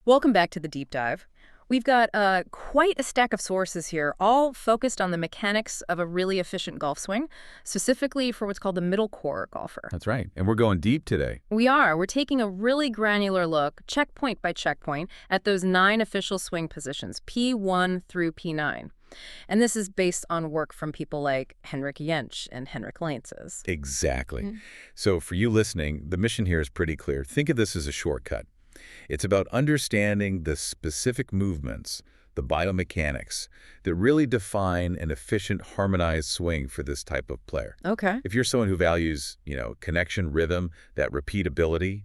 Welcome back to the deep dive. We've got quite a stack of sources here, all focused on the mechanics of a really efficient golf swing, specifically for what's called the middle core golfer. That's right. And we're going deep today. We are. We're taking a really granular look, checkpoint by checkpoint, at those 9 official swing positions, P1 through P9. And this is based on work from people like Henrik Jentsch and Henrik Lienz. Exactly. So for you listening, the mission here is pretty clear. Think of this as a shortcut. It's about understanding the specific movements, the biomechanics, that really define an efficient, harmonized swing for this type of player. Okay. If you're someone who values, connection, rhythm, that repeatability,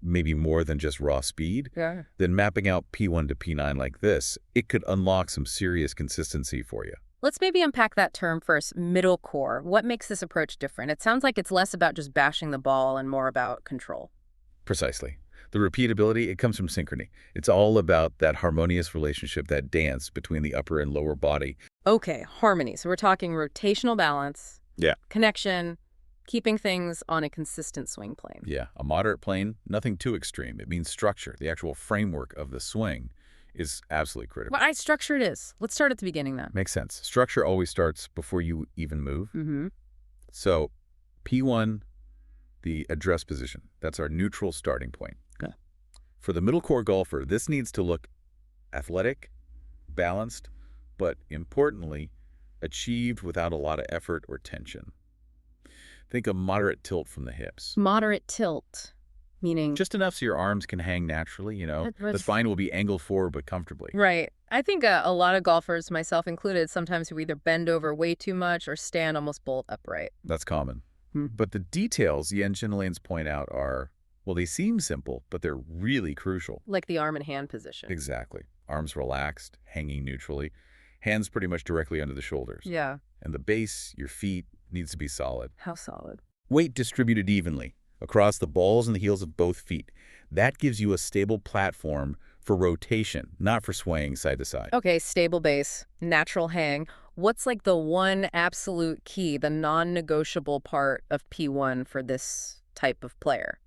maybe more than just raw speed, then mapping out P1 to P9 like this, it could unlock some serious consistency for you. Let's maybe unpack that term first, middle core. What makes this approach different? It sounds like it's less about just bashing the ball and more about control. Precisely. The repeatability, it comes from synchrony. It's all about that harmonious relationship, that dance between the upper and lower body. Okay, harmony. So we're talking rotational balance, connection, keeping things on a consistent swing plane. Yeah, a moderate plane, nothing too extreme. It means structure. The actual framework of the swing is absolutely critical. What structure it is. Let's start at the beginning then. Makes sense. Structure always starts before you even move. So P1, the address position, that's our neutral starting point. For the middle core golfer, this needs to look athletic, balanced, but importantly, achieved without a lot of effort or tension. Think of moderate tilt from the hips. Moderate tilt, meaning? Just enough so your arms can hang naturally, The spine will be angled forward but comfortably. Right. I think a lot of golfers, myself included, sometimes who either bend over way too much or stand almost bolt upright. That's common. But the details Jentsch and Lienz point out are, well, they seem simple, but they're really crucial. Like the arm and hand position. Exactly. Arms relaxed, hanging neutrally. Hands pretty much directly under the shoulders. Yeah. And the base, your feet, needs to be solid. How solid? Weight distributed evenly across the balls and the heels of both feet. That gives you a stable platform for rotation, not for swaying side to side. Okay, stable base, natural hang. What's like the one absolute key, the non-negotiable part of P1 for this type of player?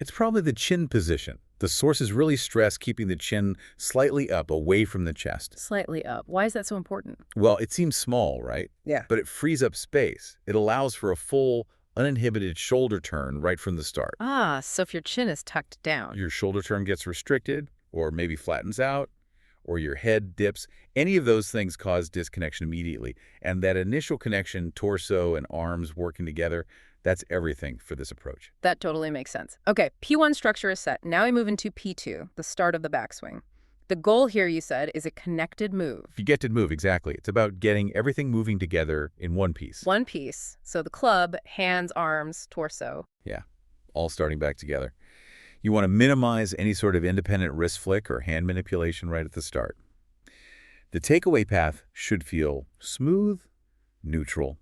It's probably the chin position. The sources really stress keeping the chin slightly up, away from the chest. Slightly up. Why is that so important? Well, it seems small, right? Yeah. But it frees up space. It allows for a full, uninhibited shoulder turn right from the start. So if your chin is tucked down. Your shoulder turn gets restricted, or maybe flattens out, or your head dips. Any of those things cause disconnection immediately. And that initial connection, torso and arms working together, that's everything for this approach. That totally makes sense. Okay, P1 structure is set. Now we move into P2, the start of the backswing. The goal here, you said, is a connected move. You get to move, exactly. It's about getting everything moving together in one piece. One piece. So the club, hands, arms, torso. Yeah, all starting back together. You want to minimize any sort of independent wrist flick or hand manipulation right at the start. The takeaway path should feel smooth, neutral,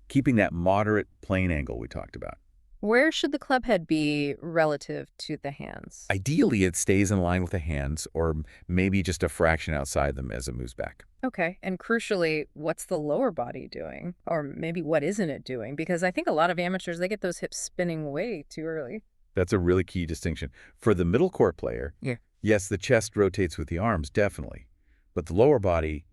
keeping that moderate plane angle we talked about. Where should the club head be relative to the hands? Ideally, it stays in line with the hands, or maybe just a fraction outside them as it moves back. Okay, and crucially, what's the lower body doing? Or maybe what isn't it doing? Because I think a lot of amateurs, they get those hips spinning way too early. That's a really key distinction. For the middle core player, yes, the chest rotates with the arms, definitely. But the lower body,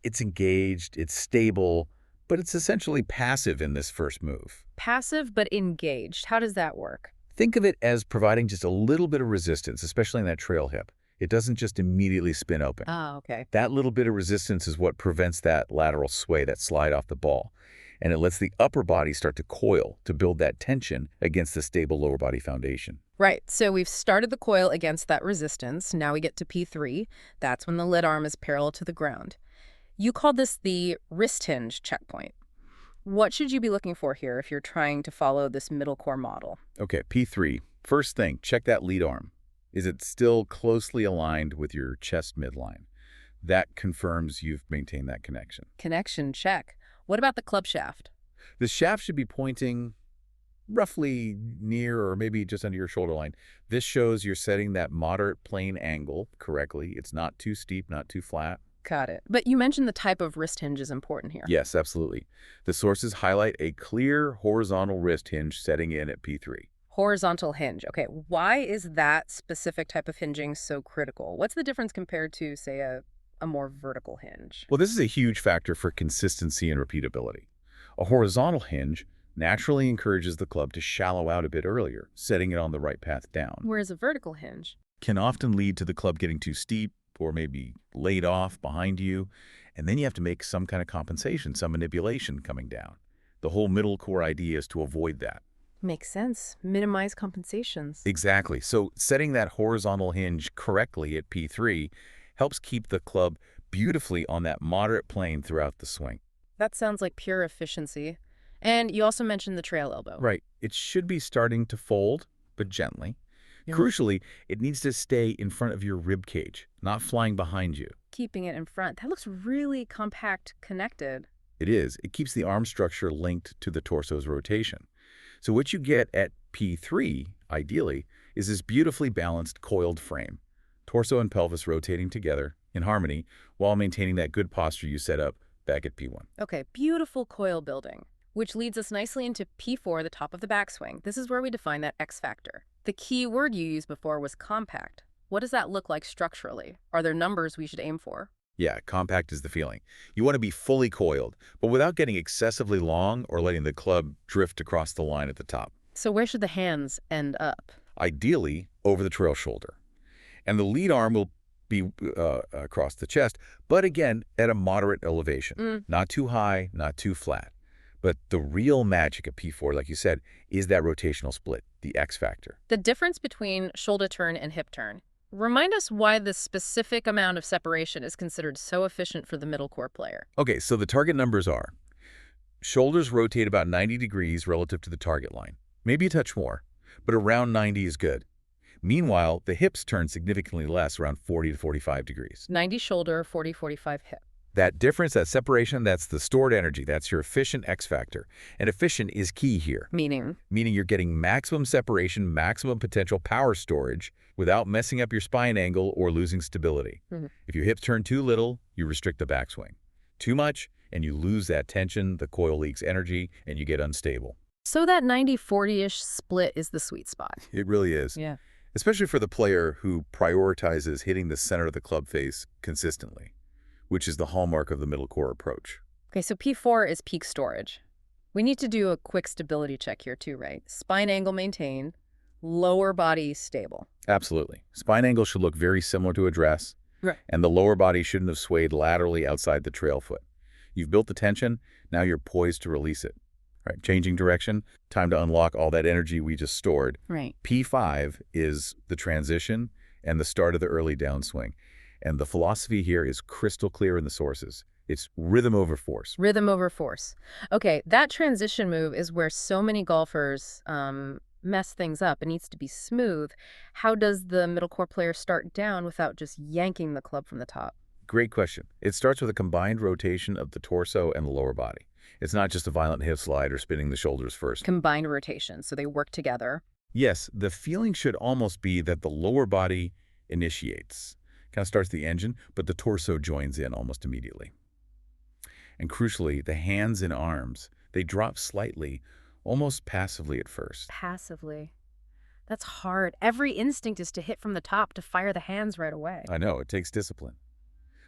it's engaged, it's stable, but it's essentially passive in this first move. Passive but engaged. How does that work? Think of it as providing just a little bit of resistance, especially in that trail hip. It doesn't just immediately spin open. Oh, okay. That little bit of resistance is what prevents that lateral sway, that slide off the ball. And it lets the upper body start to coil to build that tension against the stable lower body foundation. Right. So we've started the coil against that resistance. Now we get to P3. That's when the lead arm is parallel to the ground. You called this the wrist hinge checkpoint. What should you be looking for here if you're trying to follow this middle core model? Okay, P3. First thing, check that lead arm. Is it still closely aligned with your chest midline? That confirms you've maintained that connection. Connection, check. What about the club shaft? The shaft should be pointing roughly near or maybe just under your shoulder line. This shows you're setting that moderate plane angle correctly. It's not too steep, not too flat. Got it. But you mentioned the type of wrist hinge is important here. Yes, absolutely. The sources highlight a clear horizontal wrist hinge setting in at P3. Horizontal hinge. Okay, why is that specific type of hinging so critical? What's the difference compared to, say, a more vertical hinge? Well, this is a huge factor for consistency and repeatability. A horizontal hinge naturally encourages the club to shallow out a bit earlier, setting it on the right path down. Whereas a vertical hinge, Can often lead to the club getting too steep or maybe laid off behind you, and then you have to make some kind of compensation, some manipulation coming down. The whole middle core idea is to avoid that. makes sense. Minimize compensations. Exactly. So setting that horizontal hinge correctly at P3 helps keep the club beautifully on that moderate plane throughout the swing. That sounds like pure efficiency. And you also mentioned the trail elbow. Right. It should be starting to fold, but gently. Yeah. Crucially, it needs to stay in front of your rib cage, not flying behind you. Keeping it in front. That looks really compact, connected. It is. It keeps the arm structure linked to the torso's rotation. So what you get at P3, ideally, is this beautifully balanced coiled frame. Torso and pelvis rotating together in harmony while maintaining that good posture you set up back at P1. Okay, beautiful coil building, which leads us nicely into P4, the top of the backswing. This is where we define that X factor. The key word you used before was compact. What does that look like structurally? Are there numbers we should aim for? Yeah, compact is the feeling. You want to be fully coiled, but without getting excessively long or letting the club drift across the line at the top. So where should the hands end up? Ideally, over the trail shoulder. And the lead arm will be across the chest, but again, at a moderate elevation. Not too high, not too flat. But the real magic of P4, like you said, is that rotational split, the X factor. The difference between shoulder turn and hip turn. Remind us why this specific amount of separation is considered so efficient for the middle core player. Okay, so the target numbers are: shoulders rotate about 90 degrees relative to the target line. Maybe a touch more, but around 90 is good. Meanwhile, the hips turn significantly less, around 40 to 45 degrees. 90 shoulder, 40, 45 hip. That difference, that separation, that's the stored energy. That's your efficient X factor. And efficient is key here. Meaning? Meaning you're getting maximum separation, maximum potential power storage without messing up your spine angle or losing stability. If your hips turn too little, you restrict the backswing. Too much, and you lose that tension, the coil leaks energy, and you get unstable. So that 90-40-ish split is the sweet spot. It really is. Yeah. Especially for the player who prioritizes hitting the center of the club face consistently, which is the hallmark of the middle core approach. Okay, so P4 is peak storage. We need to do a quick stability check here too, right? Spine angle maintained, lower body stable. Absolutely. Spine angle should look very similar to address, Right. and the lower body shouldn't have swayed laterally outside the trail foot. You've built the tension, now you're poised to release it. Right, changing direction, time to unlock all that energy we just stored. Right. P5 is the transition and the start of the early downswing. And the philosophy here is crystal clear in the sources. It's rhythm over force. Rhythm over force. Okay, that transition move is where so many golfers mess things up. It needs to be smooth. How does the middle core player start down without just yanking the club from the top? Great question. It starts with a combined rotation of the torso and the lower body. It's not just a violent hip slide or spinning the shoulders first. Combined rotation, so they work together. Yes, the feeling should almost be that the lower body initiates. Kind of starts the engine, but the torso joins in almost immediately. And crucially, the hands and arms, they drop slightly, almost passively at first. Passively. That's hard. Every instinct is to hit from the top, to fire the hands right away. I know, it takes discipline.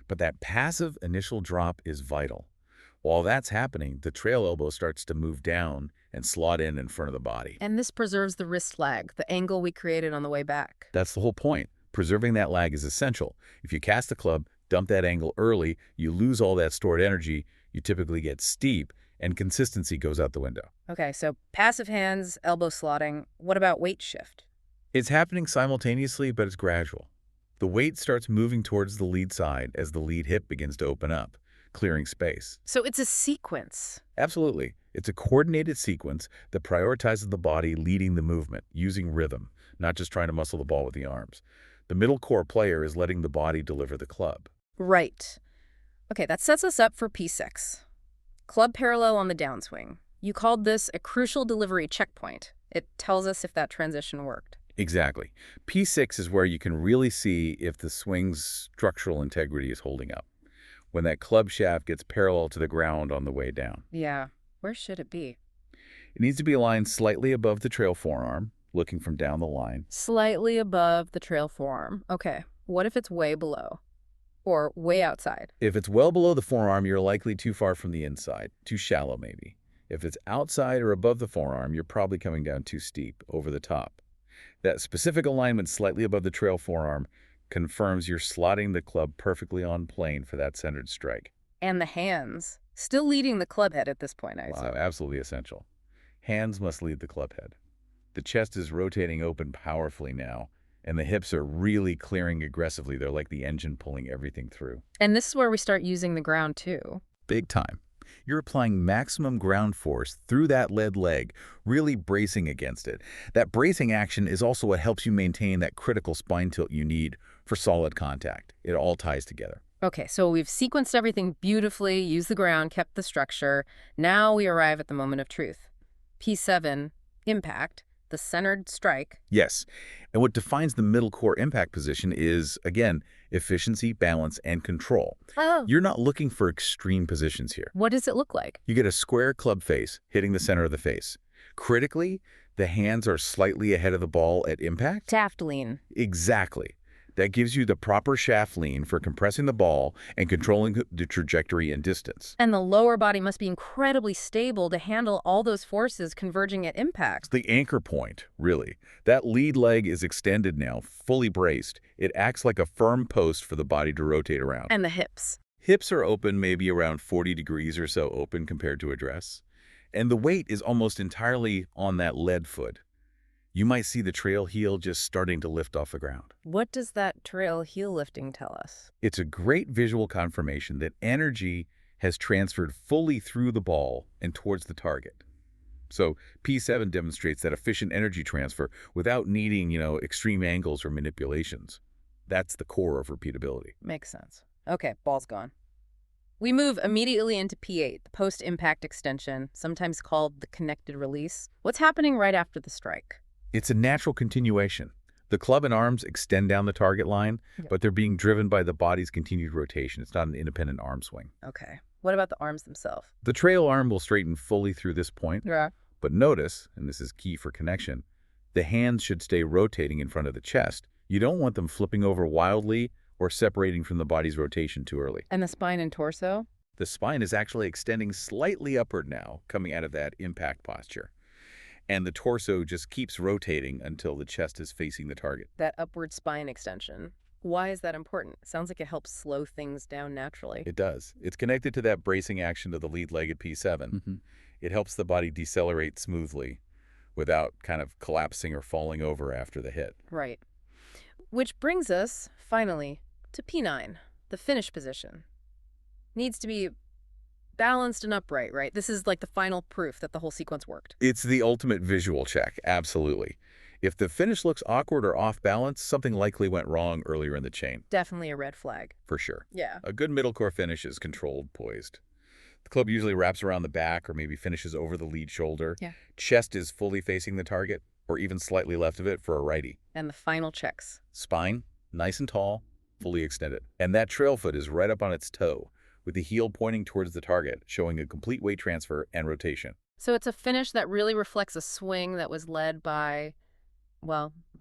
But that passive initial drop is vital. While that's happening, the trail elbow starts to move down and slot in front of the body. And this preserves the wrist lag, the angle we created on the way back. That's the whole point. Preserving that lag is essential. If you cast the club, dump that angle early, you lose all that stored energy, you typically get steep, and consistency goes out the window. Okay, so passive hands, elbow slotting. What about weight shift? It's happening simultaneously, but it's gradual. The weight starts moving towards the lead side as the lead hip begins to open up, clearing space. So it's a sequence. Absolutely. It's a coordinated sequence that prioritizes the body leading the movement, using rhythm, not just trying to muscle the ball with the arms. The middle core player is letting the body deliver the club. Right. Okay, that sets us up for P6. Club parallel on the downswing. You called this a crucial delivery checkpoint. It tells us if that transition worked. Exactly. P6 is where you can really see if the swing's structural integrity is holding up, when that club shaft gets parallel to the ground on the way down. Yeah. Where should it be? It needs to be aligned slightly above the trail forearm, looking from down the line. Slightly above the trail forearm. Okay. What if it's way below? Or way outside? If it's well below the forearm, you're likely too far from the inside, too shallow maybe. If it's outside or above the forearm, you're probably coming down too steep, over the top. That specific alignment slightly above the trail forearm confirms you're slotting the club perfectly on plane for that centered strike. And the hands. Still leading the club head at this point, I assume. Absolutely essential. Hands must lead the club head. The chest is rotating open powerfully now, and the hips are really clearing aggressively. They're like the engine pulling everything through. And this is where we start using the ground, too. Big time. You're applying maximum ground force through that lead leg, really bracing against it. That bracing action is also what helps you maintain that critical spine tilt you need for solid contact. It all ties together. Okay, so we've sequenced everything beautifully, used the ground, kept the structure. Now we arrive at the moment of truth. P7, impact, the centered strike. Yes, and what defines the middle core impact position is, again, efficiency, balance, and control. Oh. You're not looking for extreme positions here. What does it look like? You get a square club face hitting the center of the face. Critically, the hands are slightly ahead of the ball at impact. Shaft lean. Exactly. That gives you the proper shaft lean for compressing the ball and controlling the trajectory and distance. And the lower body must be incredibly stable to handle all those forces converging at impact. It's the anchor point, really. That lead leg is extended now, fully braced. It acts like a firm post for the body to rotate around. And the hips. Hips are open, maybe around 40 degrees or so open compared to a dress. And the weight is almost entirely on that lead foot. You might see the trail heel just starting to lift off the ground. What does that trail heel lifting tell us? It's a great visual confirmation that energy has transferred fully through the ball and towards the target. So P7 demonstrates that efficient energy transfer without needing, extreme angles or manipulations. That's the core of repeatability. Makes sense. Okay, ball's gone. We move immediately into P8, the post-impact extension, sometimes called the connected release. What's happening right after the strike? It's a natural continuation. The club and arms extend down the target line, but they're being driven by the body's continued rotation. It's not an independent arm swing. Okay. What about the arms themselves? The trail arm will straighten fully through this point. Yeah. But notice, and this is key for connection, the hands should stay rotating in front of the chest. You don't want them flipping over wildly or separating from the body's rotation too early. And the spine and torso? The spine is actually extending slightly upward now, coming out of that impact posture. And the torso just keeps rotating until the chest is facing the target. That upward spine extension. Why is that important? It sounds like it helps slow things down naturally. It does. It's connected to that bracing action of the lead leg at P7. It helps the body decelerate smoothly without kind of collapsing or falling over after the hit. Right. Which brings us, finally, to P9, the finish position. Needs to be balanced and upright, right? This is like the final proof that the whole sequence worked. It's the ultimate visual check, absolutely. If the finish looks awkward or off balance, something likely went wrong earlier in the chain. Definitely a red flag. For sure. Yeah. A good middle core finish is controlled, poised. The club usually wraps around the back or maybe finishes over the lead shoulder. Yeah. Chest is fully facing the target or even slightly left of it for a righty. And the final checks. Spine, nice and tall, fully extended. And that trail foot is right up on its toe, with the heel pointing towards the target, showing a complete weight transfer and rotation. So it's a finish that really reflects a swing that was led by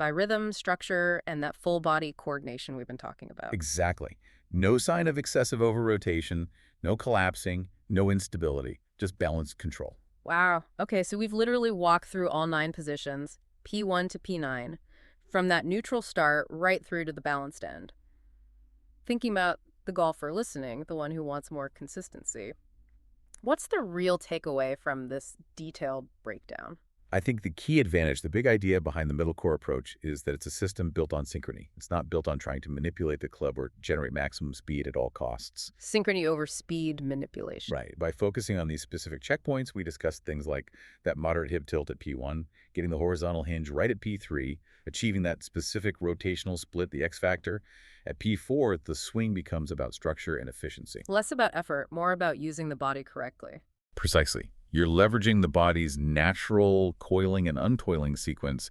rhythm, structure, and that full body coordination we've been talking about. Exactly. No sign of excessive over-rotation, no collapsing, no instability, just balanced control. Wow. Okay, so we've literally walked through all 9 positions, P1 to P9, from that neutral start right through to the balanced end. Thinking about the golfer listening, the one who wants more consistency, what's the real takeaway from this detailed breakdown? I think the key advantage, the big idea behind the middle core approach is that it's a system built on synchrony. It's not built on trying to manipulate the club or generate maximum speed at all costs. Synchrony over speed manipulation. Right. By focusing on these specific checkpoints, we discussed things like that moderate hip tilt at P1, getting the horizontal hinge right at P3, achieving that specific rotational split, the X factor. At P4, the swing becomes about structure and efficiency. Less about effort, more about using the body correctly. Precisely. You're leveraging the body's natural coiling and uncoiling sequence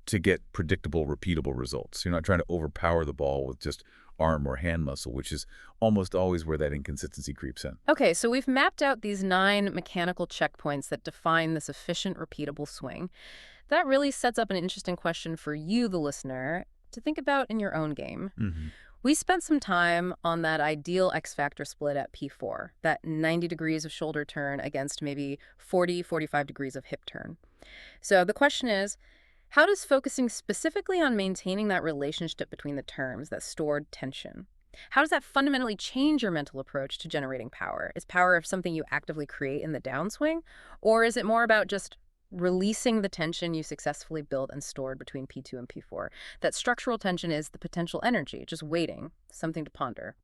to get predictable, repeatable results. You're not trying to overpower the ball with just arm or hand muscle, which is almost always where that inconsistency creeps in. Okay, so we've mapped out these 9 mechanical checkpoints that define this efficient, repeatable swing. That really sets up an interesting question for you, the listener, to think about in your own game. Hmm. We spent some time on that ideal X-factor split at P4, that 90 degrees of shoulder turn against maybe 40, 45 degrees of hip turn. So the question is, how does focusing specifically on maintaining that relationship between the terms, that stored tension, how does that fundamentally change your mental approach to generating power? Is power something you actively create in the downswing, or is it more about just releasing the tension you successfully built and stored between P2 and P4? That structural tension is the potential energy, just waiting, something to ponder.